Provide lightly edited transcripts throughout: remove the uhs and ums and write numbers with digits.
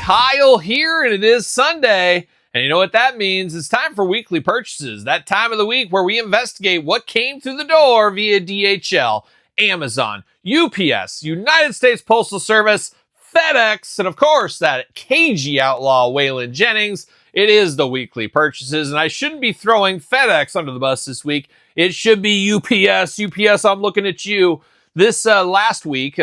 Kyle here, and it is Sunday. And you know what that means? It's time for weekly purchases. That time of the week where we investigate what came through the door via DHL, Amazon, UPS, United States Postal Service, FedEx, and of course that cagey outlaw Waylon Jennings. It is the weekly purchases, and I shouldn't be throwing FedEx under the bus this week. It should be UPS. UPS, I'm looking at you. This last week,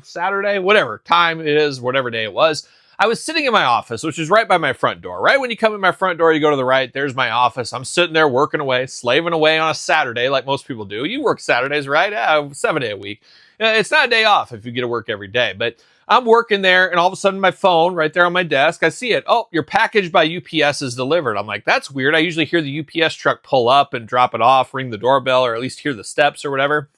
Saturday, whatever time it is, whatever day it was, I was sitting in my office, which is right by my front door. Right when you come in my front door, you go to the right, there's my office. I'm sitting there working away, slaving away on a Saturday like most people do. You work Saturdays, right? 7 day a week. It's not a day off if you get to work every day, but I'm working there, and all of a sudden my phone right there on my desk, I see it. Oh, your package by UPS is delivered. I'm like, that's weird. I usually hear the UPS truck pull up and drop it off, ring the doorbell, or at least hear the steps or whatever.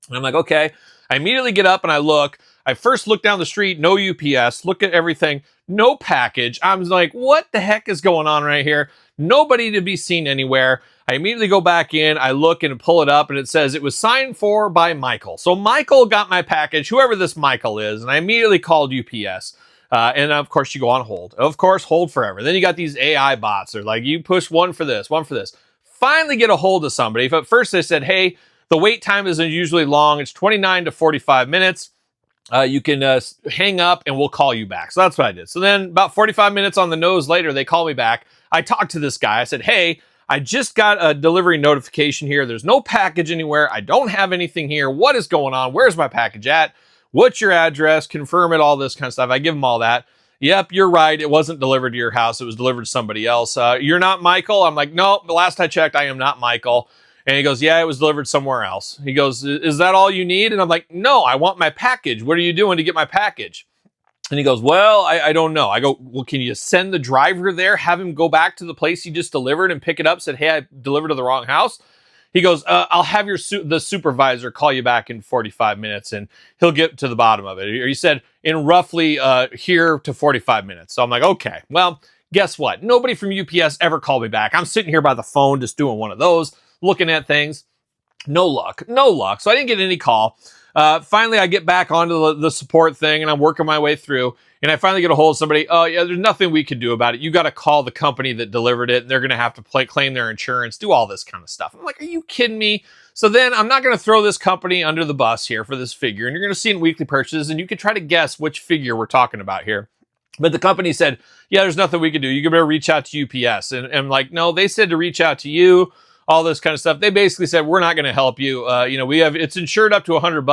And I'm like, okay. I immediately get up and I look. I first look down the street, no UPS, look at everything, no package. I'm like, what the heck is going on right here? Nobody to be seen anywhere. I immediately go back in, I look and pull it up, and it says it was signed for by Michael. So Michael got my package, whoever this Michael is, and I immediately called UPS. And of course, you go on hold. Of course, hold forever. Then you got these AI bots. They're like, you push one for this, one for this. Finally get a hold of somebody. At first they said, hey, the wait time isn't usually long. It's 29 to 45 minutes. You can hang up and we'll call you back. So that's what I did. So then about 45 minutes on the nose later, they call me back. I talked to this guy. I said, hey, I just got a delivery notification here. There's no package anywhere. I don't have anything here. What is going on? Where's my package at? What's your address? Confirm it, all this kind of stuff. I give them all that. Yep, you're right. It wasn't delivered to your house. It was delivered to somebody else. You're not Michael? I'm like, no, the last I checked, I am not Michael. And he goes, yeah, it was delivered somewhere else. He goes, is that all you need? And I'm like, no, I want my package. What are you doing to get my package? And he goes, well, I don't know. I go, well, can you send the driver there, have him go back to the place he just delivered and pick it up, said, hey, I delivered to the wrong house? He goes, I'll have the supervisor call you back in 45 minutes and he'll get to the bottom of it. He said, in roughly here to 45 minutes. So I'm like, okay, well, guess what? Nobody from UPS ever called me back. I'm sitting here by the phone just doing one of those, looking at things. No luck. So I didn't get any call. Finally, I get back onto the support thing and I'm working my way through, and I finally get a hold of somebody. Oh yeah, there's nothing we can do about it. You got to call the company that delivered it, and they're going to have to claim their insurance, do all this kind of stuff. I'm like, are you kidding me? So then I'm not going to throw this company under the bus here for this figure, and you're going to see in weekly purchases, and you can try to guess which figure we're talking about here. But the company said, yeah, there's nothing we can do. You better reach out to UPS. And I'm like, no, they said to reach out to you. All this kind of stuff. They basically said, we're not going to help you. It's insured up to $100,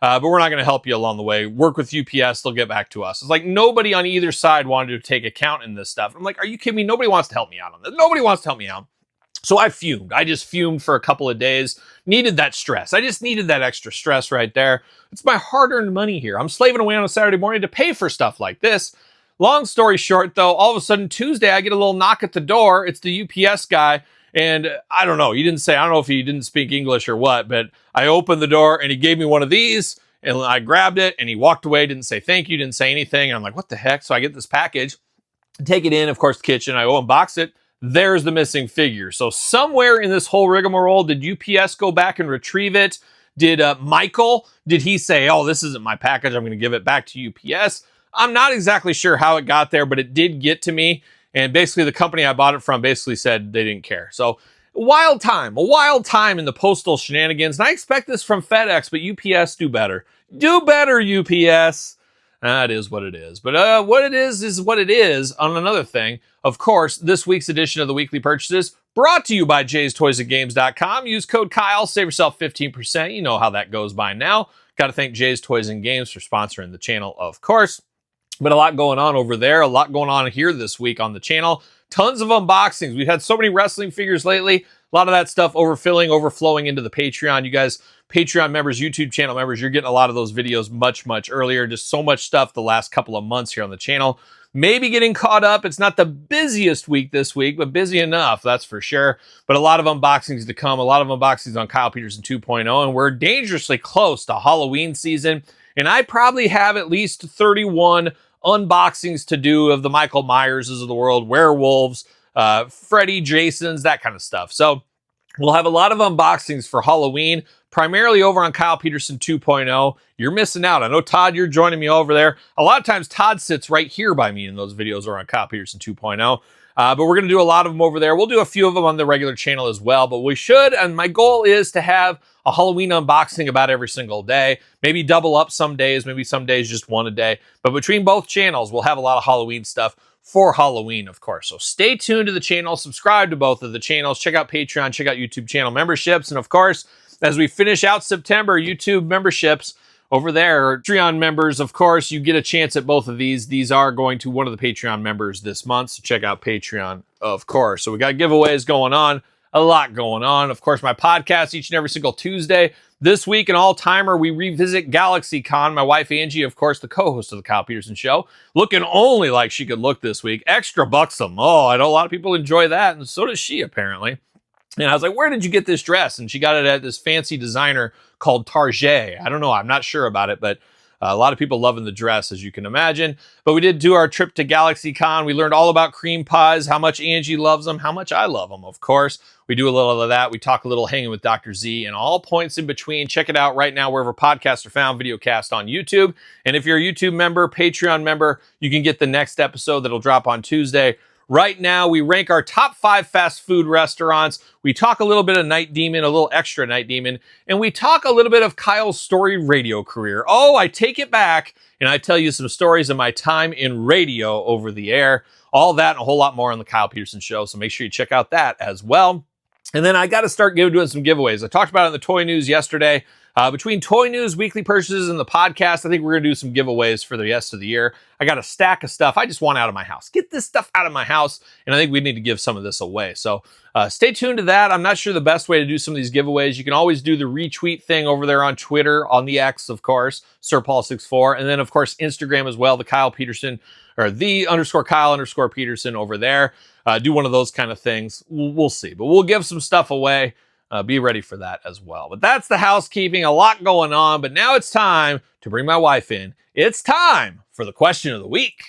but we're not going to help you along the way. Work with UPS. They'll get back to us. It's like nobody on either side wanted to take account in this stuff. I'm like, are you kidding me? Nobody wants to help me out on this. Nobody wants to help me out. So I fumed. I just fumed for a couple of days. Needed that stress. I just needed that extra stress right there. It's my hard-earned money here. I'm slaving away on a Saturday morning to pay for stuff like this. Long story short, though, all of a sudden Tuesday, I get a little knock at the door. It's the UPS guy. And I don't know, I don't know if he didn't speak English or what, but I opened the door and he gave me one of these and I grabbed it and he walked away, didn't say thank you, didn't say anything. And I'm like, what the heck? So I get this package, take it in, of course, the kitchen. I unbox it. There's the missing figure. So somewhere in this whole rigmarole, did UPS go back and retrieve it? Did Michael, did he say, oh, this isn't my package, I'm going to give it back to UPS? I'm not exactly sure how it got there, but it did get to me. And basically the company I bought it from basically said they didn't care. So a wild time in the postal shenanigans. And I expect this from FedEx, but UPS do better. Do better, UPS. That is what it is. But what it is what it is. On another thing, of course, this week's edition of the Weekly Purchases brought to you by Jay'sToysAndGames.com. Use code Kyle, save yourself 15%. You know how that goes by now. Got to thank Jay's Toys and Games for sponsoring the channel, of course. But a lot going on over there, a lot going on here this week on the channel. Tons of unboxings. We've had so many wrestling figures lately. A lot of that stuff overflowing into the Patreon. You guys, Patreon members, YouTube channel members, you're getting a lot of those videos much, much earlier. Just so much stuff the last couple of months here on the channel. Maybe getting caught up. It's not the busiest week this week, but busy enough, that's for sure. But a lot of unboxings to come. A lot of unboxings on Kyle Peterson 2.0. And we're dangerously close to Halloween season. And I probably have at least 31 unboxings to do of the Michael Myerses of the world, werewolves, Freddy, Jasons, that kind of stuff. So We'll have a lot of unboxings for Halloween, primarily over on Kyle Peterson 2.0. You're missing out. I know, Todd, you're joining me over there. A lot of times Todd sits right here by me in those videos over on Kyle Peterson 2.0. But we're going to do a lot of them over there. We'll do a few of them on the regular channel as well, but we should, and my goal is to have a Halloween unboxing about every single day. Maybe double up some days, maybe some days just one a day. But between both channels, we'll have a lot of Halloween stuff for Halloween, of course. So stay tuned to the channel, subscribe to both of the channels, check out Patreon, check out YouTube channel memberships, and of course, as we finish out September, YouTube memberships over there, Patreon members, of course, you get a chance at both of these. These are going to one of the Patreon members this month, so check out Patreon, of course. So we got giveaways going on, a lot going on. Of course, my podcast each and every single Tuesday. This week, an all-timer, we revisit GalaxyCon. My wife, Angie, of course, the co-host of The Kyle Peterson Show, looking only like she could look this week. Extra buxom. Oh, I know a lot of people enjoy that, and so does she, apparently. And I was like, where did you get this dress? And she got it at this fancy designer called Target. I don't know. I'm not sure about it, but a lot of people loving the dress, as you can imagine. But we did do our trip to GalaxyCon. We learned all about cream pies, how much Angie loves them, how much I love them, of course. We do a little of that. We talk a little hanging with Dr. Z and all points in between. Check it out right now wherever podcasts are found, videocast on YouTube. And if you're a YouTube member, Patreon member, you can get the next episode that'll drop on Tuesday. Right now, we rank our top 5 fast food restaurants. We talk a little bit of Night Demon, a little extra Night Demon, and we talk a little bit of Kyle's storied radio career. Oh, I take it back, and I tell you some stories of my time in radio over the air. All that and a whole lot more on The Kyle Peterson Show, so make sure you check out that as well. And then I got to start doing some giveaways. I talked about it in the toy news yesterday. Between toy news, weekly purchases, and the podcast, I think we're going to do some giveaways for the rest of the year. I got a stack of stuff I just want out of my house. Get this stuff out of my house, and I think we need to give some of this away. So stay tuned to that. I'm not sure the best way to do some of these giveaways. You can always do the retweet thing over there on Twitter, on the X, of course, SirPaul64, and then, of course, Instagram as well, the Kyle Peterson, or _Kyle_Peterson over there. Do one of those kind of things. We'll see, but we'll give some stuff away. Be ready for that as well. But that's the housekeeping, a lot going on. But now it's time to bring my wife in. It's time for the question of the week.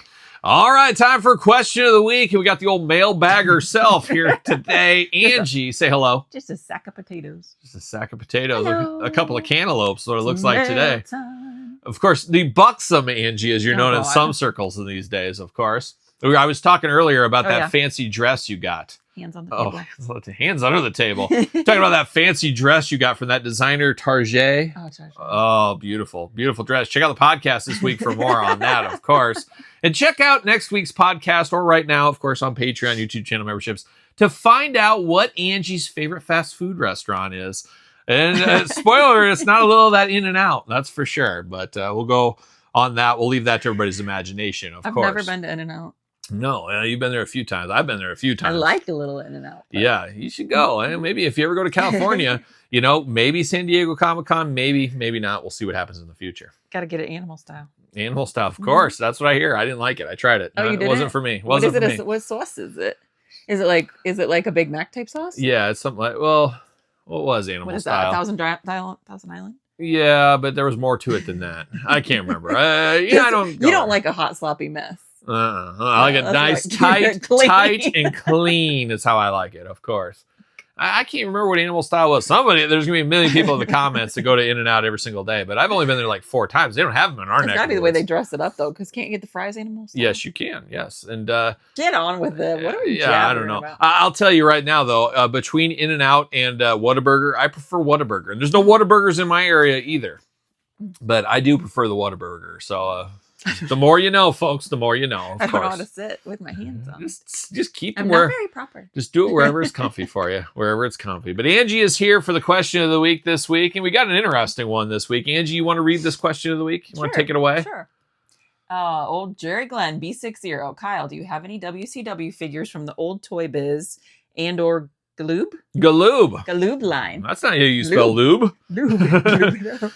All right, time for question of the week. And we got the old mailbag herself here today. Angie, say hello. Just a sack of potatoes. Just a sack of potatoes. Hello. A couple of cantaloupes, what it looks like Mail today. time. Of course, the buxom Angie, as you're known in some circles in these days, of course. I was talking earlier about that fancy dress you got. Hands on the table. Oh, hands under the table. Talking about that fancy dress you got from that designer Target. Oh, Target. Oh, beautiful. Beautiful dress. Check out the podcast this week for more on that, of course. And check out next week's podcast, or right now, of course, on Patreon, YouTube channel memberships, to find out what Angie's favorite fast food restaurant is. And spoiler, it's not a little of that In-N-Out, that's for sure. But we'll go on that. We'll leave that to everybody's imagination, of course. I've never been to In-N-Out. No, you've been there a few times. I've been there a few times. I like a little In-N-Out. Yeah, you should go. And maybe if you ever go to California, maybe San Diego Comic-Con, maybe not. We'll see what happens in the future. Got to get it animal style. Animal style, of course. That's what I hear. I didn't like it. I tried it. Oh, you didn't? It wasn't for me. What sauce is it? Is it like a Big Mac type sauce? Yeah, it's something like, what was animal what is style? That? Thousand Island? Yeah, but there was more to it than that. I can't remember. I don't. You don't like a hot sloppy mess. I like it nice, tight and clean is how I like it, of course. I can't remember what animal style was. There's going to be a million people in the comments that go to In-N-Out every single day, but I've only been there like 4 times. They don't have them in our neck. It's got to be the way they dress it up, though, because can't you get the fries animal style? Yes, you can. Yes. And get on with it. What are we I don't know. about? I'll tell you right now, though, between In-N-Out and Whataburger, I prefer Whataburger. And there's no Whataburgers in my area either, but I do prefer the Whataburger. So the more you know, folks, the more you know. I don't know how to sit with my hands on. Just keep them I'm not very proper. Just do it wherever it's comfy for you, wherever it's comfy. But Angie is here for the question of the week this week, and we got an interesting one this week. Angie, you want to read this question of the week? You want to take it away? Sure. Old Jerry Glenn, B60. Kyle, do you have any WCW figures from the old Toy Biz and/or Galoob line? That's not how you spell lube. Lube.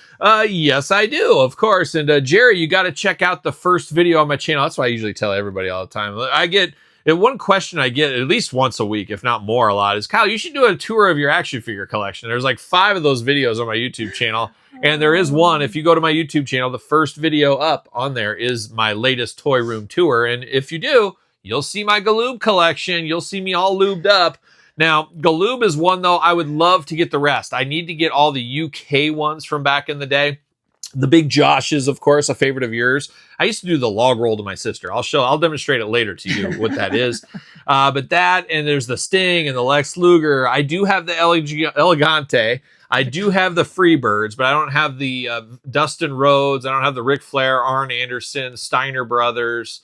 Yes, I do, of course. And Jerry, you got to check out the first video on my channel. That's why I usually tell everybody all the time. One question I get at least once a week, if not more, a lot, is, Kyle, you should do a tour of your action figure collection. There's like 5 of those videos on my YouTube channel. And there is one, if you go to my YouTube channel, the first video up on there is my latest toy room tour. And if you do, you'll see my Galoob collection. You'll see me all lubed up. Now, Galoob is one, though, I would love to get the rest. I need to get all the UK ones from back in the day. The Big Josh is, of course, a favorite of yours. I used to do the log roll to my sister. I'll demonstrate it later to you what that is. But that, and there's the Sting and the Lex Luger. I do have the Elegante. I do have the Freebirds, but I don't have the Dustin Rhodes. I don't have the Ric Flair, Arn Anderson, Steiner Brothers.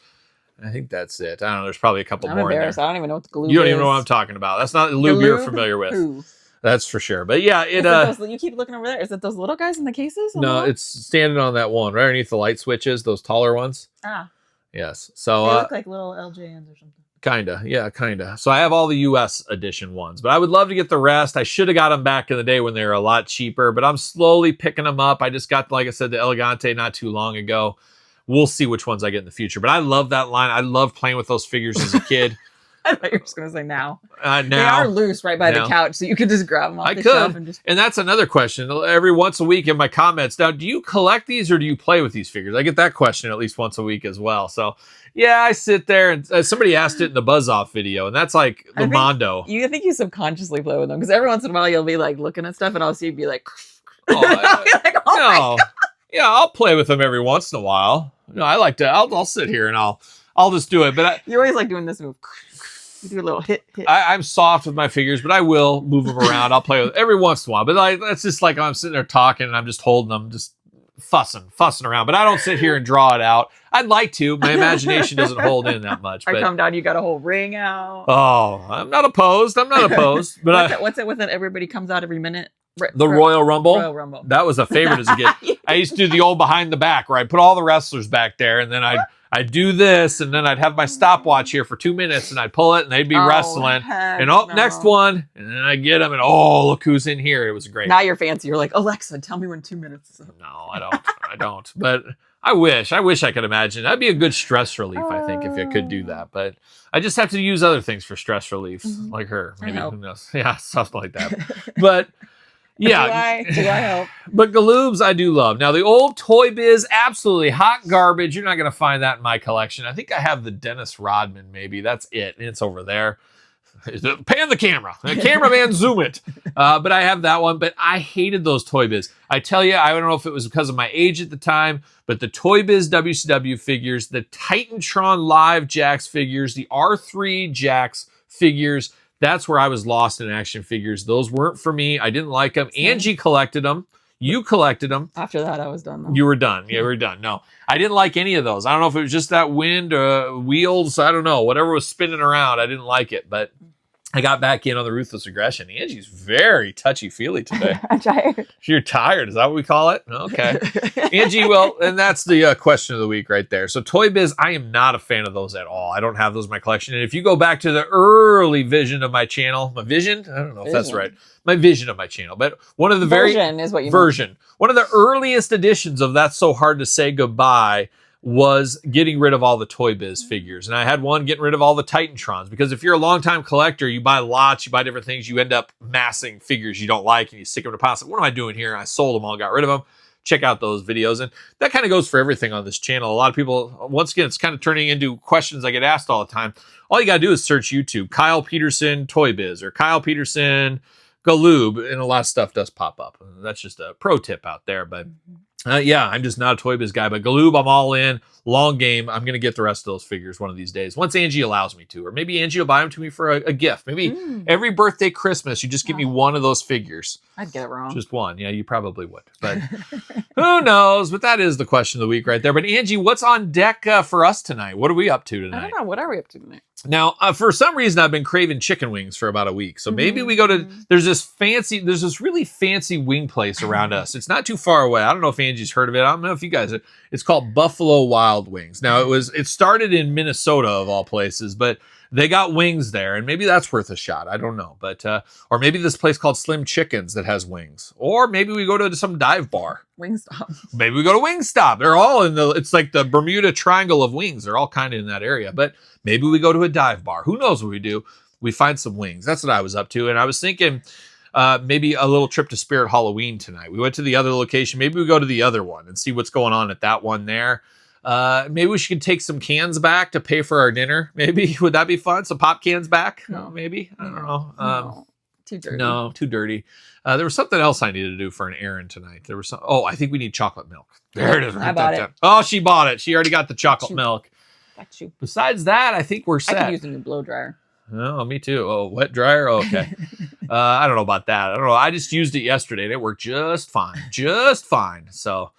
I think that's it. I don't know. There's probably a couple more in there. I don't even know what the Galoob is. You don't even know what I'm talking about. That's not the lube you're familiar with. Who? That's for sure. But yeah, you keep looking over there. Is it those little guys in the cases? No, it's standing on that one right underneath the light switches, those taller ones. Ah. Yes. So they look like little LJNs or something. Kinda. So I have all the US edition ones, but I would love to get the rest. I should have got them back in the day when they were a lot cheaper, but I'm slowly picking them up. I just got, like I said, the Elegante not too long ago. We'll see which ones I get in the future, but I love that line. I love playing with those figures as a kid. I thought you were just going to say now. Now. They are loose right by the couch, so you could just grab them off the shelf. And that's another question. Every once a week in my comments, now, do you collect these or do you play with these figures? I get that question at least once a week as well. So, yeah, I sit there, and somebody asked it in the Buzz Off video, and that's like the Mondo. I think you subconsciously play with them, because every once in a while you'll be like looking at stuff, and I'll see you be like, no. Yeah, I'll play with them every once in a while. No, I like to. I'll sit here and I'll just do it. But you always like doing this move. You do a little hit. I'm soft with my figures, but I will move them around. I'll play with every once in a while. But that's just like I'm sitting there talking and I'm just holding them, just fussing around. But I don't sit here and draw it out. I'd like to. My imagination doesn't hold in that much. I come down, you got a whole ring out. Oh, I'm not opposed. But what's it with it? Everybody comes out every minute. The Royal Rumble. Royal Rumble. That was a favorite as a kid. I used to do the old behind the back where I'd put all the wrestlers back there, and then I'd do this, and then I'd have my stopwatch here for 2 minutes, and I'd pull it, and they'd be wrestling. And next one, and then I get them, and look who's in here. It was great. Now you're fancy. You're like, Alexa, tell me when 2 minutes is up. No, I don't. But I wish I could imagine. That'd be a good stress relief, I think, if I could do that. But I just have to use other things for stress relief, like her. Maybe, who knows? Yeah, something like that. But... yeah. Do I help? But Galoobs I do love. Now, the old Toy Biz, absolutely hot garbage. You're not going to find that in my collection. I think I have the Dennis Rodman, maybe. That's it. It's over there. Pan the camera. The cameraman, zoom it. But I have that one. But I hated those Toy Biz. I tell you, I don't know if it was because of my age at the time, but the Toy Biz WCW figures, the Titantron Live Jakks figures, the R3 Jakks figures, that's where I was lost in action figures. Those weren't for me. I didn't like them. Angie collected them. You collected them. After that, I was done. Though. You were done. Yeah, we were done. No, I didn't like any of those. I don't know if it was just that wind, wheels. I don't know. Whatever was spinning around, I didn't like it. But I got back in on the Ruthless Aggression. Angie's very touchy-feely today. I'm tired. You're tired. Is that what we call it? Okay. Angie, well, and that's the question of the week right there. So Toy Biz, I am not a fan of those at all. I don't have those in my collection. And if you go back to the early vision of my channel, my vision? I don't know if that's right. My vision of my channel. But one of the version is what you mean. One of the earliest editions of That's So Hard to Say Goodbye was getting rid of all the Toy Biz figures. And I had one getting rid of all the Titantrons, because if you're a longtime collector, you buy lots, you buy different things, you end up massing figures you don't like, and you stick them in a pile. So what am I doing here? I sold them all, got rid of them. Check out those videos. And that kind of goes for everything on this channel. A lot of people, once again, it's kind of turning into questions I get asked all the time. All you got to do is search YouTube, Kyle Peterson Toy Biz, or Kyle Peterson Galoob, and a lot of stuff does pop up. That's just a pro tip out there. But yeah, I'm just not a Toy Biz guy. But Galoob, I'm all in. Long game. I'm going to get the rest of those figures one of these days, once Angie allows me to. Or maybe Angie will buy them to me for a gift. Maybe every birthday, Christmas, you just give me one of those figures. I'd get it wrong. Just one. Yeah, you probably would. But who knows? But that is the question of the week right there. But Angie, what's on deck for us tonight? What are we up to tonight? I don't know. What are we up to tonight? Now, for some reason, I've been craving chicken wings for about a week. So maybe we go to, there's this really fancy wing place around us. It's not too far away. I don't know if Angie's heard of it. I don't know if you guys, it's called Buffalo Wild Wings. Now, it started in Minnesota of all places, but they got wings there, and maybe that's worth a shot. I don't know. But, or maybe this place called Slim Chickens that has wings. Or maybe we go to some dive bar. Wingstop. Maybe we go to Wingstop. They're all it's like the Bermuda Triangle of wings. They're all kind of in that area. But maybe we go to a dive bar. Who knows what we do? We find some wings. That's what I was up to. And I was thinking maybe a little trip to Spirit Halloween tonight. We went to the other location. Maybe we go to the other one and see what's going on at that one there. Maybe we should take some cans back to pay for our dinner. Maybe. Would that be fun? Some pop cans back? No. Maybe. I don't know. No. Too dirty. No, too dirty. There was something else I needed to do for an errand tonight. There was some. Oh, I think we need chocolate milk. There it is. I bought it. Oh, she bought it. She already got the chocolate milk. Got you. Besides that, I think we're set. I could use a new blow dryer. Oh, me too. Oh, wet dryer? Oh, okay. I don't know about that. I don't know. I just used it yesterday and it worked just fine. Just fine. So,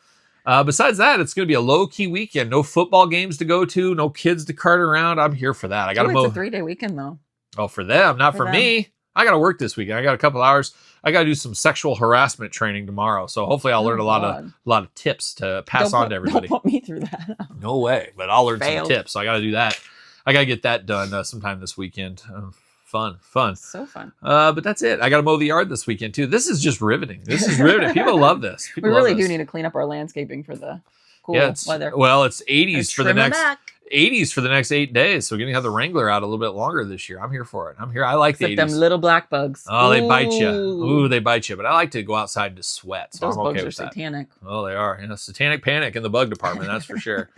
besides that, it's going to be a low-key weekend. No football games to go to. No kids to cart around. I'm here for that. I got to It's a 3-day weekend, though. Oh, for them. Not for them. me. I got to work this weekend. I got a couple hours. I got to do some sexual harassment training tomorrow. So hopefully I'll learn a lot of tips to pass on to everybody. Don't put me through that. No way. But I'll learn some tips. So I got to do that. I got to get that done sometime this weekend. Fun. So fun. But that's it. I got to mow the yard this weekend too. This is just riveting. People love this. We really do need to clean up our landscaping for the cool weather. Well, it's 80s for the next back. 80s for the next 8 days. So we're going to have the Wrangler out a little bit longer this year. I'm here for it. I'm here. I like the 80s. Them little black bugs. Oh, they bite you. Ooh, they bite you. But I like to go outside to sweat. So Those I'm okay bugs are with that. satanic. Oh, they are. Satanic panic in the bug department. That's for sure.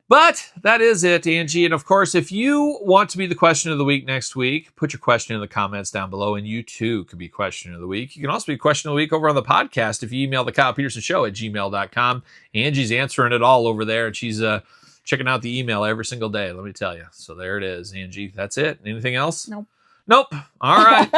But that is it, Angie. And of course, if you want to be the question of the week next week, put your question in the comments down below, and you too could be question of the week. You can also be question of the week over on the podcast if you email TheKylePetersonShow at gmail.com. Angie's answering it all over there, and she's checking out the email every single day, let me tell you. So there it is, Angie. That's it. Anything else? Nope. All right.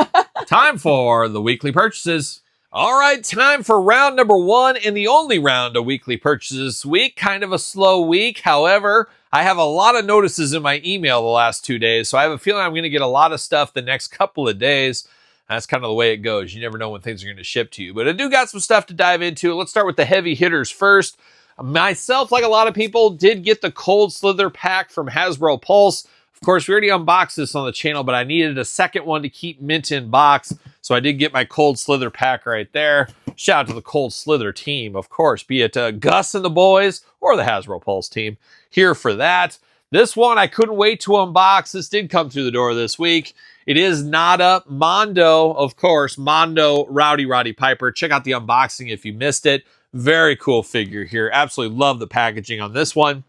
Time for the weekly purchases. All right, time for round number 1 and the only round of weekly purchases this week. Kind of a slow week. However, I have a lot of notices in my email the last 2 days, so I have a feeling I'm going to get a lot of stuff the next couple of days. That's kind of the way it goes. You never know when things are going to ship to you. But I do got some stuff to dive into. Let's start with the heavy hitters first. Myself, like a lot of people, did get the Cold Slither pack from Hasbro Pulse. Of course, we already unboxed this on the channel, but I needed a second one to keep mint in box. So I did get my Cold Slither pack right there. Shout out to the Cold Slither team, of course, be it Gus and the boys or the Hasbro Pulse team. Here for that. This one, I couldn't wait to unbox. This did come through the door this week. It is Nada Mondo, of course, Mondo Roddy Piper. Check out the unboxing if you missed it. Very cool figure here. Absolutely love the packaging on this one.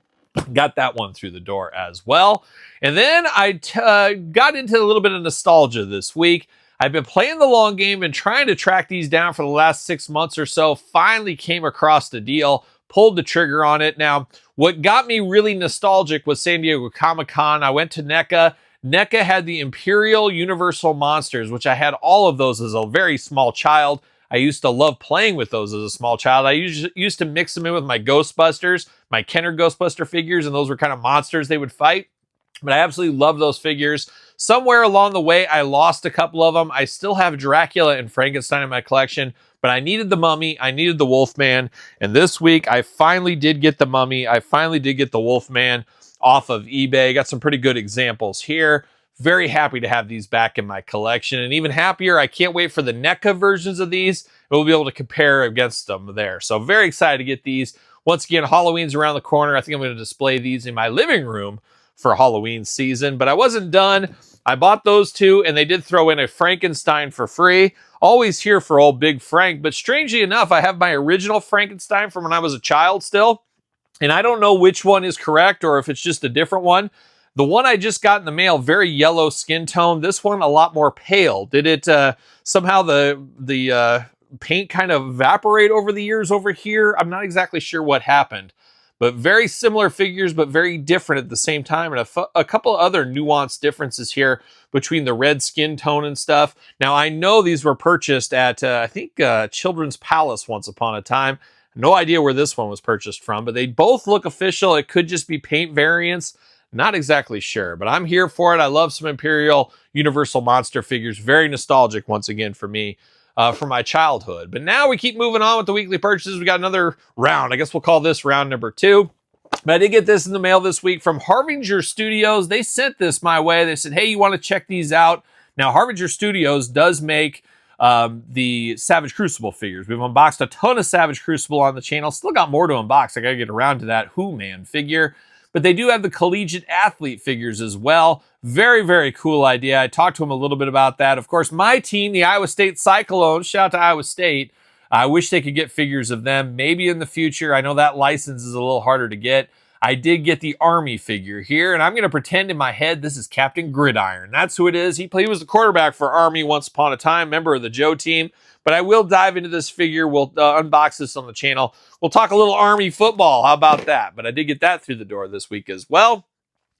Got that one through the door as well. And then I got into a little bit of nostalgia this week. I've been playing the long game and trying to track these down for the last 6 months or so. Finally came across the deal, pulled the trigger on it. Now, what got me really nostalgic was San Diego Comic-Con. I went to NECA. NECA had the Imperial Universal Monsters, which I had all of those as a very small child. I used to love playing with those as a small child. I used to mix them in with my Ghostbusters, my Kenner Ghostbuster figures, and those were kind of monsters they would fight. But I absolutely love those figures. Somewhere along the way, I lost a couple of them. I still have Dracula and Frankenstein in my collection, but I needed the Mummy. I needed the Wolfman. And this week, I finally did get the Mummy. I finally did get the Wolfman off of eBay. Got some pretty good examples here. Very happy to have these back in my collection. And even happier, I can't wait for the NECA versions of these. We'll be able to compare against them there. So very excited to get these. Once again, Halloween's around the corner. I think I'm going to display these in my living room for Halloween season. But I wasn't done. I bought those two, and they did throw in a Frankenstein for free. Always here for old Big Frank. But strangely enough, I have my original Frankenstein from when I was a child still. And I don't know which one is correct or if it's just a different one. The one I just got in the mail, very yellow skin tone. This one, a lot more pale. Did it somehow the paint kind of evaporate over the years over here? I'm not exactly sure what happened. But very similar figures, but very different at the same time. And a couple other nuanced differences here between the red skin tone and stuff. Now, I know these were purchased at, I think, Children's Palace once upon a time. No idea where this one was purchased from, but they both look official. It could just be paint variants. Not exactly sure, but I'm here for it. I love some Imperial Universal Monster figures. Very nostalgic, once again, for me. From my childhood. But now we keep moving on with the weekly purchases. We got another round. I guess we'll call this round number 2. But I did get this in the mail this week from Harbinger Studios. They sent this my way. They said, hey, you want to check these out? Now, Harbinger Studios does make the Savage Crucible figures. We've unboxed a ton of Savage Crucible on the channel. Still got more to unbox. I got to get around to that Who-Man figure. But they do have the collegiate athlete figures as well. Very, very cool idea. I talked to him a little bit about that. Of course, my team, the Iowa State Cyclones, shout out to Iowa State. I wish they could get figures of them maybe in the future. I know that license is a little harder to get. I did get the Army figure here, and I'm going to pretend in my head this is Captain Gridiron. That's who it is. He was the quarterback for Army once upon a time, member of the Joe team. But I will dive into this figure. We'll unbox this on the channel. We'll talk a little Army football. How about that? But I did get that through the door this week as well.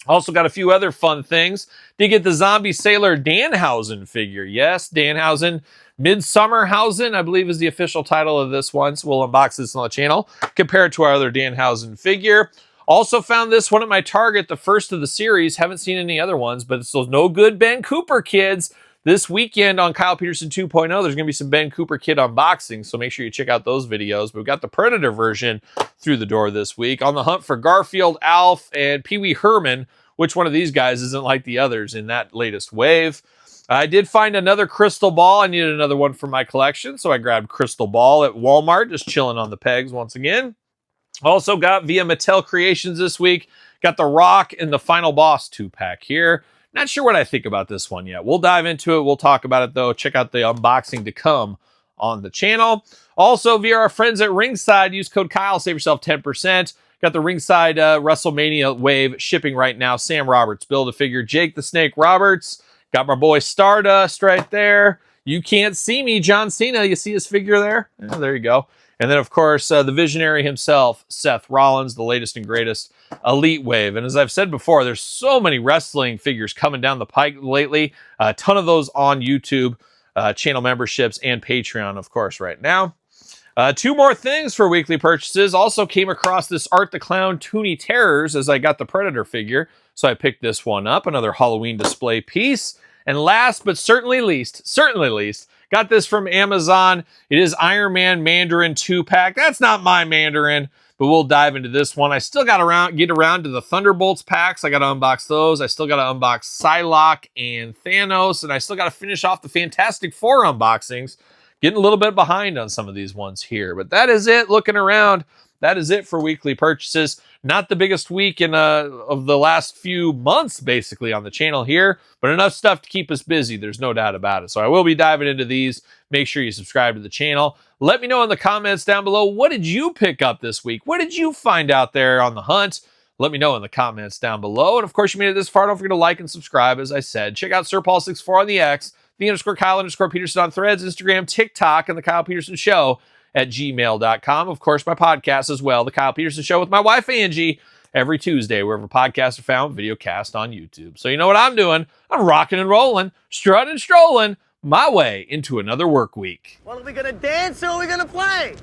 Also got a few other fun things. Did get the Zombie Sailor Danhausen figure. Yes, Danhausen. Midsummerhausen, I believe, is the official title of this one. So we'll unbox this on the channel. Compare it to our other Danhausen figure. Also found this one at my Target, the first of the series. Haven't seen any other ones, but it's those No Good Ben Cooper kids. This weekend on Kyle Peterson 2.0, there's going to be some Ben Cooper kid unboxings, so make sure you check out those videos. But we've got the Predator version through the door this week. On the hunt for Garfield, Alf, and Pee Wee Herman. Which one of these guys isn't like the others in that latest wave? I did find another Crystal Ball. I needed another one for my collection, so I grabbed Crystal Ball at Walmart, just chilling on the pegs once again. Also got via Mattel Creations this week. Got the Rock and the Final Boss 2-pack here. Not sure what I think about this one yet. We'll dive into it. We'll talk about it, though. Check out the unboxing to come on the channel. Also, via our friends at Ringside, use code Kyle, save yourself 10%. Got the Ringside WrestleMania wave shipping right now. Sam Roberts, Build-A-Figure, Jake the Snake Roberts. Got my boy Stardust right there. You Can't See Me, John Cena. You see his figure there? Yeah, there you go. And then, of course, the visionary himself, Seth Rollins, the latest and greatest Elite Wave. And as I've said before, there's so many wrestling figures coming down the pike lately. A ton of those on YouTube, channel memberships, and Patreon, of course, right now. Two more things for weekly purchases. Also came across this Art the Clown Toonie Terrors as I got the Predator figure. So I picked this one up, another Halloween display piece. And last but certainly least, got this from Amazon. It is Iron Man Mandarin 2-pack. That's not my Mandarin, but we'll dive into this one. I still got to get around to the Thunderbolts packs. I got to unbox those. I still got to unbox Psylocke and Thanos, and I still got to finish off the Fantastic Four unboxings. Getting a little bit behind on some of these ones here, but that is it. Looking around, that is it for weekly purchases. Not the biggest week of the last few months, basically, on the channel here, but enough stuff to keep us busy. There's no doubt about it. So I will be diving into these. Make sure you subscribe to the channel. Let me know in the comments down below, what did you pick up this week? What did you find out there on the hunt? Let me know in the comments down below. And of course, you made it this far. Don't forget to like and subscribe, as I said. Check out SirPaul64 on the X, _Kyle_Peterson on Threads, Instagram, TikTok, and The Kyle Peterson Show at gmail.com. Of course, my podcast as well, The Kyle Peterson Show with my wife, Angie, every Tuesday, wherever podcasts are found, video cast on YouTube. So you know what I'm doing? I'm rocking and rolling, strutting and strolling my way into another work week. Well, are we going to dance or are we going to play?